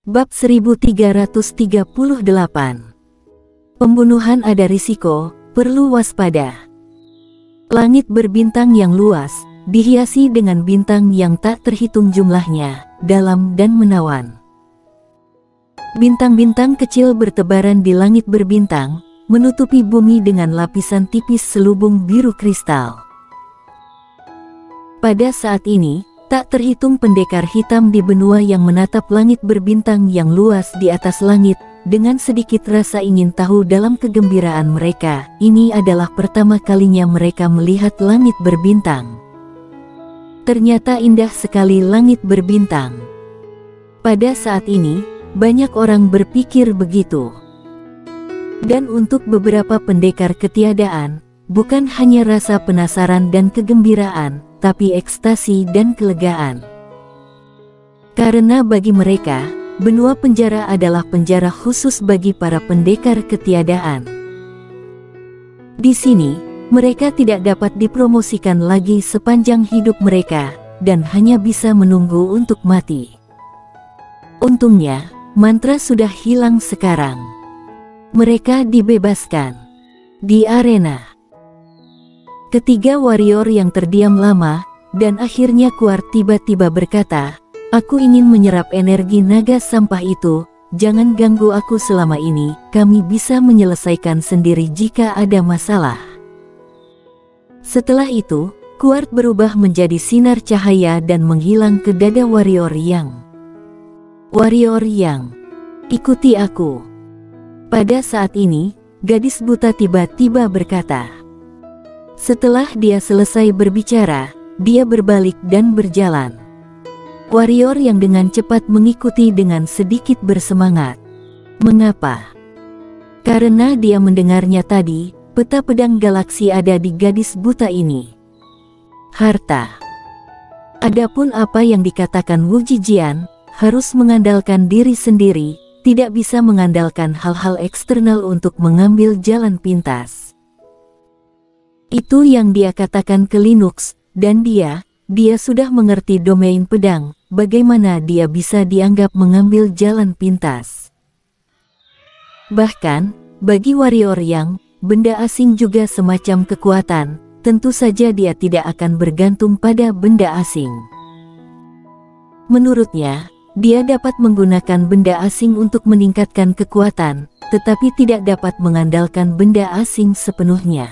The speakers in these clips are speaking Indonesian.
Bab 1338. Pembunuhan ada risiko, perlu waspada. Langit berbintang yang luas, dihiasi dengan bintang yang tak terhitung jumlahnya, dalam dan menawan. Bintang-bintang kecil bertebaran di langit berbintang, menutupi bumi dengan lapisan tipis selubung biru kristal. Pada saat ini, tak terhitung pendekar hitam di benua yang menatap langit berbintang yang luas di atas langit, dengan sedikit rasa ingin tahu dalam kegembiraan mereka. Ini adalah pertama kalinya mereka melihat langit berbintang. Ternyata indah sekali langit berbintang. Pada saat ini, banyak orang berpikir begitu. Dan untuk beberapa pendekar ketiadaan, bukan hanya rasa penasaran dan kegembiraan, tapi ekstasi dan kelegaan. Karena bagi mereka, benua penjara adalah penjara khusus bagi para pendekar ketiadaan. Di sini, mereka tidak dapat dipromosikan lagi sepanjang hidup mereka, dan hanya bisa menunggu untuk mati. Untungnya, mantra sudah hilang sekarang. Mereka dibebaskan. Di arena, ketiga warrior yang terdiam lama, dan akhirnya Kuart tiba-tiba berkata, "Aku ingin menyerap energi naga sampah itu, jangan ganggu aku selama ini, kami bisa menyelesaikan sendiri jika ada masalah." Setelah itu, Kuart berubah menjadi sinar cahaya dan menghilang ke dada warrior yang. "Warrior yang, ikuti aku." Pada saat ini, gadis buta tiba-tiba berkata. Setelah dia selesai berbicara, dia berbalik dan berjalan. Warrior yang dengan cepat mengikuti dengan sedikit bersemangat. Mengapa? Karena dia mendengarnya tadi, peta pedang galaksi ada di gadis buta ini. Harta. Adapun apa yang dikatakan Wu Jijian, harus mengandalkan diri sendiri, tidak bisa mengandalkan hal-hal eksternal untuk mengambil jalan pintas. Itu yang dia katakan ke Linux, dan dia sudah mengerti domain pedang, bagaimana dia bisa dianggap mengambil jalan pintas. Bahkan, bagi warrior yang, benda asing juga semacam kekuatan, tentu saja dia tidak akan bergantung pada benda asing. Menurutnya, dia dapat menggunakan benda asing untuk meningkatkan kekuatan, tetapi tidak dapat mengandalkan benda asing sepenuhnya.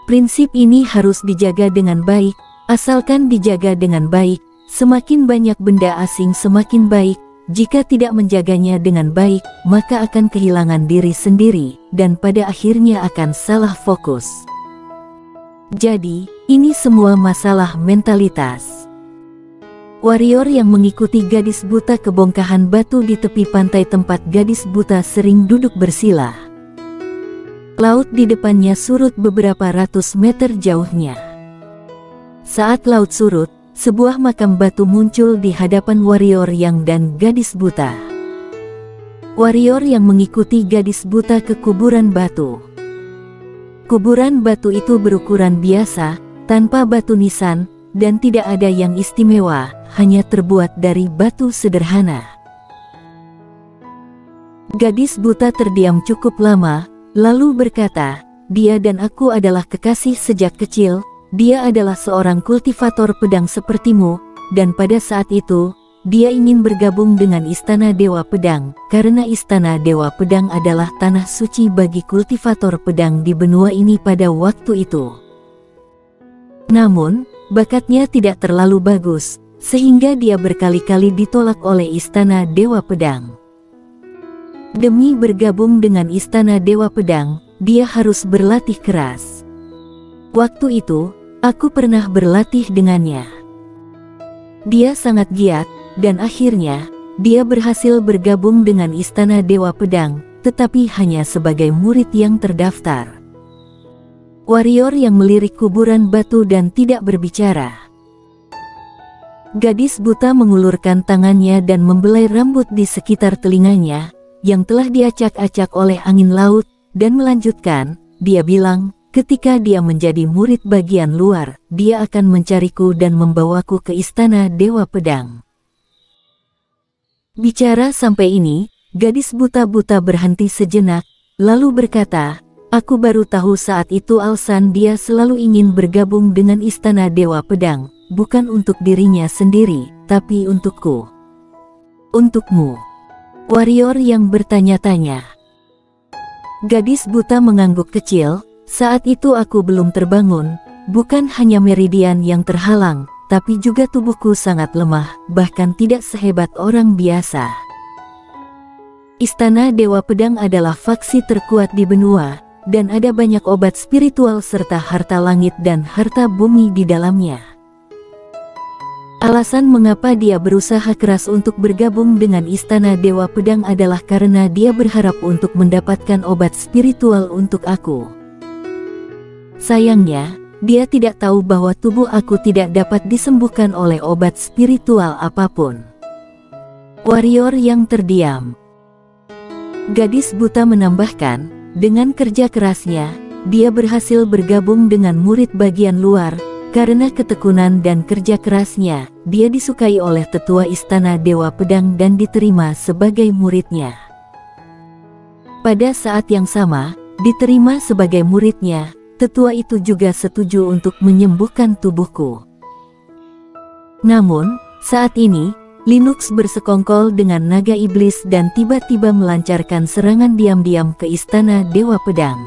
Prinsip ini harus dijaga dengan baik, asalkan dijaga dengan baik, semakin banyak benda asing semakin baik, jika tidak menjaganya dengan baik, maka akan kehilangan diri sendiri, dan pada akhirnya akan salah fokus. Jadi, ini semua masalah mentalitas. Warrior yang mengikuti gadis buta ke bongkahan batu di tepi pantai tempat gadis buta sering duduk bersila. Laut di depannya surut beberapa ratus meter jauhnya. Saat laut surut, sebuah makam batu muncul di hadapan warrior yang dan gadis buta. Warrior yang mengikuti gadis buta ke kuburan batu. Kuburan batu itu berukuran biasa, tanpa batu nisan, dan tidak ada yang istimewa, hanya terbuat dari batu sederhana. Gadis buta terdiam cukup lama, lalu berkata, "Dia dan aku adalah kekasih sejak kecil, dia adalah seorang kultivator pedang sepertimu, dan pada saat itu, dia ingin bergabung dengan Istana Dewa Pedang, karena Istana Dewa Pedang adalah tanah suci bagi kultivator pedang di benua ini pada waktu itu. Namun, bakatnya tidak terlalu bagus, sehingga dia berkali-kali ditolak oleh Istana Dewa Pedang. Demi bergabung dengan Istana Dewa Pedang, dia harus berlatih keras. Waktu itu, aku pernah berlatih dengannya. Dia sangat giat, dan akhirnya, dia berhasil bergabung dengan Istana Dewa Pedang, tetapi hanya sebagai murid yang terdaftar." Warrior yang melirik kuburan batu dan tidak berbicara. Gadis buta mengulurkan tangannya dan membelai rambut di sekitar telinganya, yang telah diacak-acak oleh angin laut, dan melanjutkan, dia bilang, "Ketika dia menjadi murid bagian luar, dia akan mencariku dan membawaku ke Istana Dewa Pedang." Bicara sampai ini, gadis buta-buta berhenti sejenak, lalu berkata, "Aku baru tahu saat itu alasan dia selalu ingin bergabung dengan Istana Dewa Pedang, bukan untuk dirinya sendiri, tapi untukku." "Untukmu?" warrior yang bertanya-tanya. Gadis buta mengangguk kecil, "Saat itu aku belum terbangun, bukan hanya meridian yang terhalang, tapi juga tubuhku sangat lemah, bahkan tidak sehebat orang biasa. Istana Dewa Pedang adalah faksi terkuat di benua, dan ada banyak obat spiritual serta harta langit dan harta bumi di dalamnya. Alasan mengapa dia berusaha keras untuk bergabung dengan Istana Dewa Pedang adalah karena dia berharap untuk mendapatkan obat spiritual untuk aku. Sayangnya, dia tidak tahu bahwa tubuh aku tidak dapat disembuhkan oleh obat spiritual apapun." Warrior yang terdiam. Gadis buta menambahkan, dengan kerja kerasnya, dia berhasil bergabung dengan murid bagian luar. Karena ketekunan dan kerja kerasnya, dia disukai oleh tetua Istana Dewa Pedang dan diterima sebagai muridnya. Pada saat yang sama, diterima sebagai muridnya, tetua itu juga setuju untuk menyembuhkan tubuhku. Namun, saat ini, Linux bersekongkol dengan naga iblis dan tiba-tiba melancarkan serangan diam-diam ke Istana Dewa Pedang.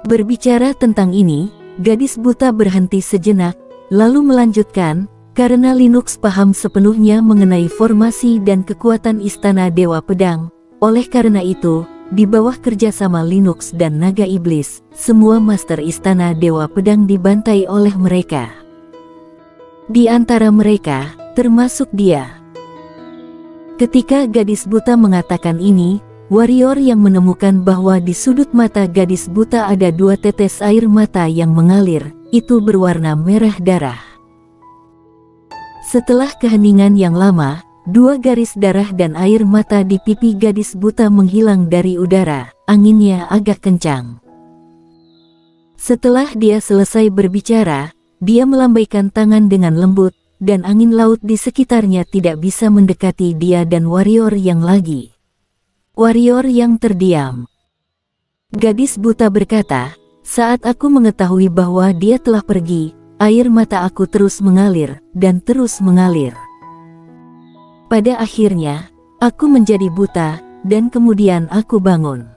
Berbicara tentang ini, gadis buta berhenti sejenak, lalu melanjutkan, "Karena Linux paham sepenuhnya mengenai formasi dan kekuatan Istana Dewa Pedang, oleh karena itu, di bawah kerjasama Linux dan naga iblis, semua master Istana Dewa Pedang dibantai oleh mereka. Di antara mereka, termasuk dia." Ketika gadis buta mengatakan ini, warrior yang menemukan bahwa di sudut mata gadis buta ada 2 tetes air mata yang mengalir, itu berwarna merah darah. Setelah keheningan yang lama, 2 garis darah dan air mata di pipi gadis buta menghilang dari udara, anginnya agak kencang. Setelah dia selesai berbicara, dia melambaikan tangan dengan lembut, dan angin laut di sekitarnya tidak bisa mendekati dia dan warrior yang lagi. Warrior yang terdiam. Gadis buta berkata, "Saat aku mengetahui bahwa dia telah pergi, air mata aku terus mengalir, dan terus mengalir. Pada akhirnya, aku menjadi buta, dan kemudian aku bangun.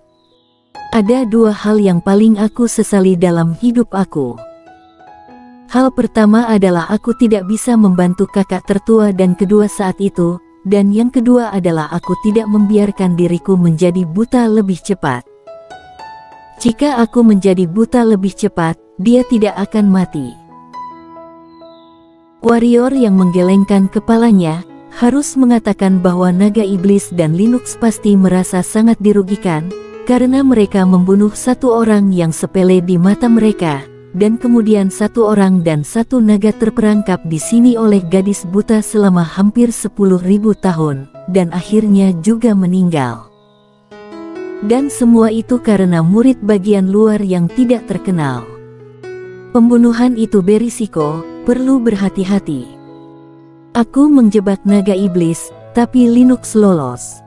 Ada 2 hal yang paling aku sesali dalam hidup aku. Hal pertama adalah aku tidak bisa membantu kakak tertua dan kedua saat itu, dan yang kedua adalah aku tidak membiarkan diriku menjadi buta lebih cepat. Jika aku menjadi buta lebih cepat, dia tidak akan mati." Warrior yang menggelengkan kepalanya, harus mengatakan bahwa naga iblis dan Linux pasti merasa sangat dirugikan, karena mereka membunuh 1 orang yang sepele di mata mereka, dan kemudian 1 orang dan 1 naga terperangkap di sini oleh gadis buta selama hampir 10.000 tahun, dan akhirnya juga meninggal. Dan semua itu karena murid bagian luar yang tidak terkenal. Pembunuhan itu berisiko, perlu berhati-hati. Aku menjebak naga iblis, tapi Linux lolos.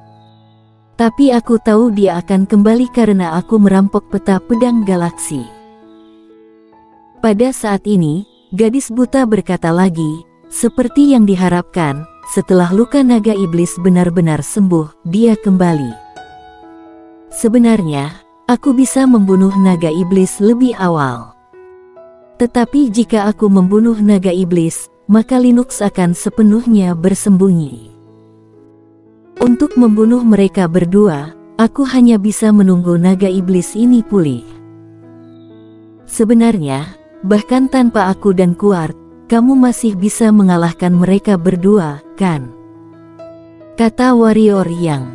Tapi aku tahu dia akan kembali karena aku merampok peta pedang galaksi." Pada saat ini, gadis buta berkata lagi, seperti yang diharapkan, setelah luka naga iblis benar-benar sembuh, dia kembali. "Sebenarnya, aku bisa membunuh naga iblis lebih awal. Tetapi jika aku membunuh naga iblis, maka Linux akan sepenuhnya bersembunyi. Untuk membunuh mereka berdua, aku hanya bisa menunggu naga iblis ini pulih. Sebenarnya, bahkan tanpa aku dan Kuart, kamu masih bisa mengalahkan mereka berdua, kan?" kata warrior yang.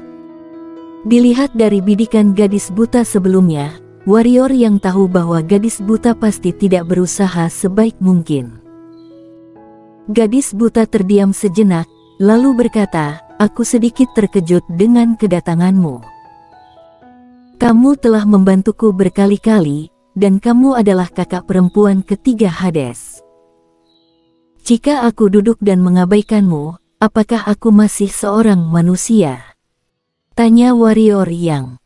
Dilihat dari bidikan gadis buta sebelumnya, warrior yang tahu bahwa gadis buta pasti tidak berusaha sebaik mungkin. Gadis buta terdiam sejenak, lalu berkata, "Aku sedikit terkejut dengan kedatanganmu. Kamu telah membantuku berkali-kali, dan kamu adalah kakak perempuan ketiga Hades. Jika aku duduk dan mengabaikanmu, apakah aku masih seorang manusia? Tanya warrior yang.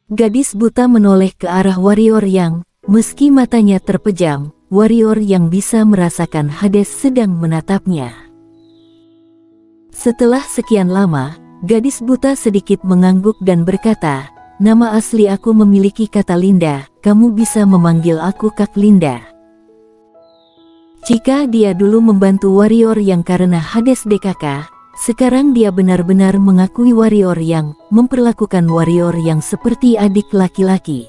Gadis buta menoleh ke arah warrior yang, meski matanya terpejam, warrior yang bisa merasakan Hades sedang menatapnya. Setelah sekian lama, gadis buta sedikit mengangguk dan berkata, "Nama asli aku memiliki kata Linda, kamu bisa memanggil aku Kak Linda." Jika dia dulu membantu warrior yang karena Hades DKK, sekarang dia benar-benar mengakui warrior yang, memperlakukan warrior yang seperti adik laki-laki.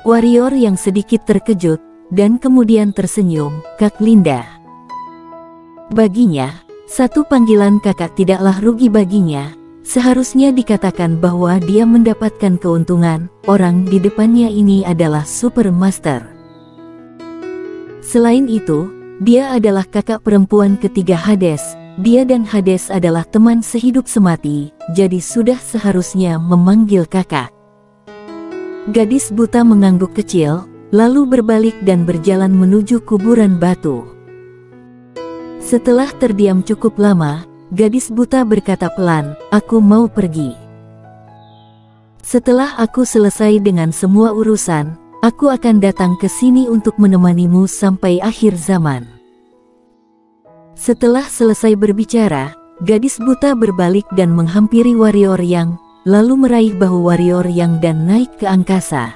Warrior yang sedikit terkejut, dan kemudian tersenyum, "Kak Linda." Baginya, satu panggilan kakak tidaklah rugi baginya. Seharusnya dikatakan bahwa dia mendapatkan keuntungan, orang di depannya ini adalah Super Master. Selain itu, dia adalah kakak perempuan ketiga Hades. Dia dan Hades adalah teman sehidup semati, jadi sudah seharusnya memanggil kakak. Gadis buta mengangguk kecil, lalu berbalik dan berjalan menuju kuburan batu. Setelah terdiam cukup lama, gadis buta berkata pelan, "Aku mau pergi. Setelah aku selesai dengan semua urusan, aku akan datang ke sini untuk menemanimu sampai akhir zaman." Setelah selesai berbicara, gadis buta berbalik dan menghampiri warrior yang, lalu meraih bahu warrior yang dan naik ke angkasa.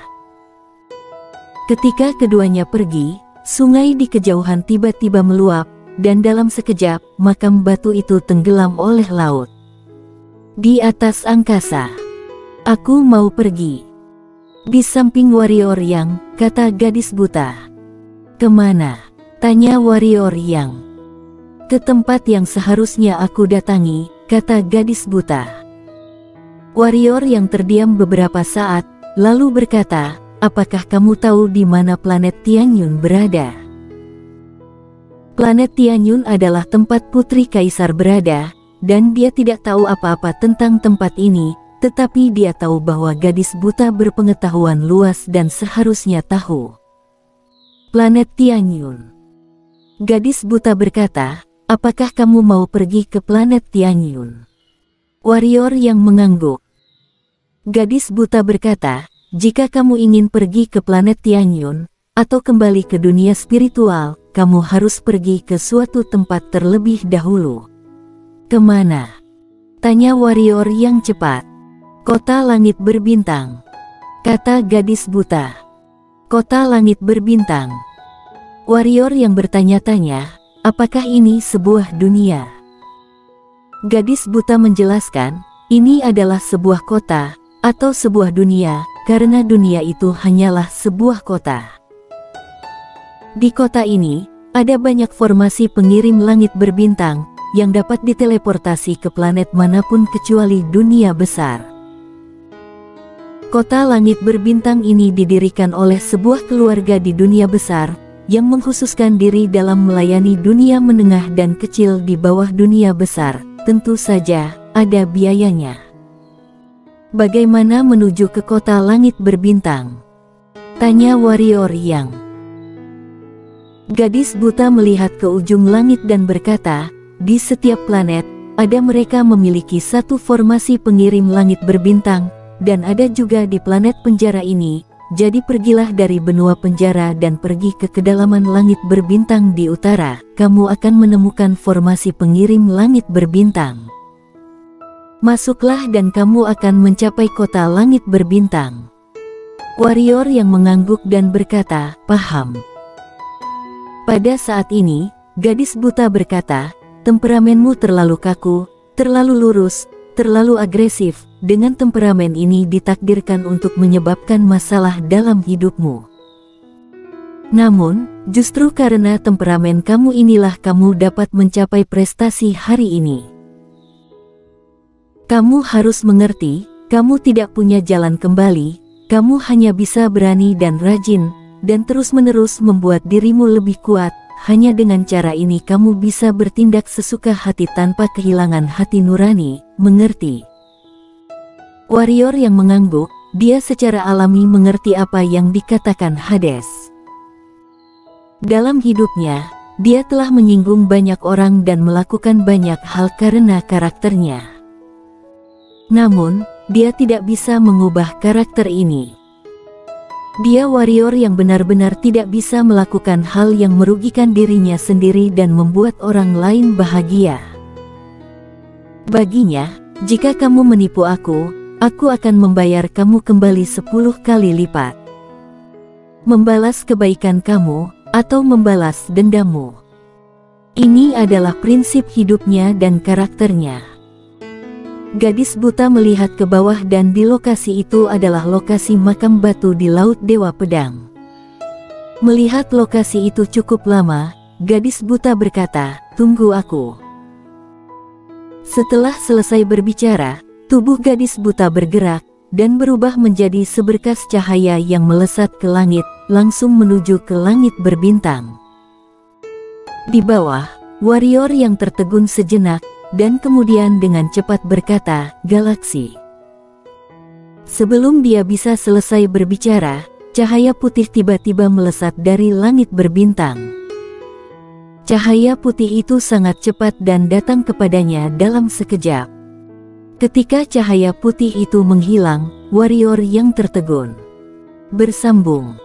Ketika keduanya pergi, sungai di kejauhan tiba-tiba meluap, dan dalam sekejap, makam batu itu tenggelam oleh laut. Di atas angkasa. "Aku mau pergi." Di samping warrior yang, kata gadis buta. "Kemana?" tanya warrior yang. "Ke tempat yang seharusnya aku datangi," kata gadis buta. Warrior yang terdiam beberapa saat, lalu berkata, "Apakah kamu tahu di mana planet Tianyun berada?" Planet Tianyun adalah tempat Putri Kaisar berada, dan dia tidak tahu apa-apa tentang tempat ini, tetapi dia tahu bahwa gadis buta berpengetahuan luas dan seharusnya tahu. Planet Tianyun. Gadis buta berkata, "Apakah kamu mau pergi ke planet Tianyun?" Warrior yang mengangguk. Gadis buta berkata, "Jika kamu ingin pergi ke planet Tianyun, atau kembali ke dunia spiritual, kamu harus pergi ke suatu tempat terlebih dahulu." "Kemana?" tanya warrior yang cepat. "Kota langit berbintang," kata gadis buta. "Kota langit berbintang." Warrior yang bertanya-tanya, "Apakah ini sebuah dunia?" Gadis buta menjelaskan, "Ini adalah sebuah kota, atau sebuah dunia, karena dunia itu hanyalah sebuah kota. Di kota ini, ada banyak formasi pengirim langit berbintang, yang dapat diteleportasi ke planet manapun kecuali dunia besar. Kota langit berbintang ini didirikan oleh sebuah keluarga di dunia besar, yang mengkhususkan diri dalam melayani dunia menengah dan kecil di bawah dunia besar. Tentu saja, ada biayanya." "Bagaimana menuju ke kota langit berbintang?" tanya warrior yang. Gadis buta melihat ke ujung langit dan berkata, "Di setiap planet, ada mereka memiliki satu formasi pengirim langit berbintang, dan ada juga di planet penjara ini. Jadi pergilah dari benua penjara dan pergi ke kedalaman langit berbintang di utara, kamu akan menemukan formasi pengirim langit berbintang. Masuklah dan kamu akan mencapai kota langit berbintang." Warrior yang mengangguk dan berkata, "Paham." Pada saat ini, gadis buta berkata, "Temperamenmu terlalu kaku, terlalu lurus, terlalu agresif. Dengan temperamen ini ditakdirkan untuk menyebabkan masalah dalam hidupmu. Namun, justru karena temperamen kamu inilah kamu dapat mencapai prestasi hari ini. Kamu harus mengerti, kamu tidak punya jalan kembali, kamu hanya bisa berani dan rajin, dan terus-menerus membuat dirimu lebih kuat. Hanya dengan cara ini kamu bisa bertindak sesuka hati tanpa kehilangan hati nurani, mengerti?" Warrior yang mengangguk, dia secara alami mengerti apa yang dikatakan Hades. Dalam hidupnya, Dia telah menyinggung banyak orang dan melakukan banyak hal karena karakternya. Namun, dia tidak bisa mengubah karakter ini. Dia warrior yang benar-benar tidak bisa melakukan hal yang merugikan dirinya sendiri dan membuat orang lain bahagia. Baginya, jika kamu menipu aku akan membayar kamu kembali 10 kali lipat. Membalas kebaikan kamu atau membalas dendammu. Ini adalah prinsip hidupnya dan karakternya. Gadis buta melihat ke bawah dan di lokasi itu adalah lokasi makam batu di Laut Dewa Pedang. Melihat lokasi itu cukup lama, gadis buta berkata, "Tunggu aku." Setelah selesai berbicara, tubuh gadis buta bergerak dan berubah menjadi seberkas cahaya yang melesat ke langit, langsung menuju ke langit berbintang. Di bawah, warrior yang tertegun sejenak, dan kemudian dengan cepat berkata, "Galaksi." Sebelum dia bisa selesai berbicara, cahaya putih tiba-tiba melesat dari langit berbintang. Cahaya putih itu sangat cepat dan datang kepadanya dalam sekejap. Ketika cahaya putih itu menghilang, warrior yang tertegun bersambung,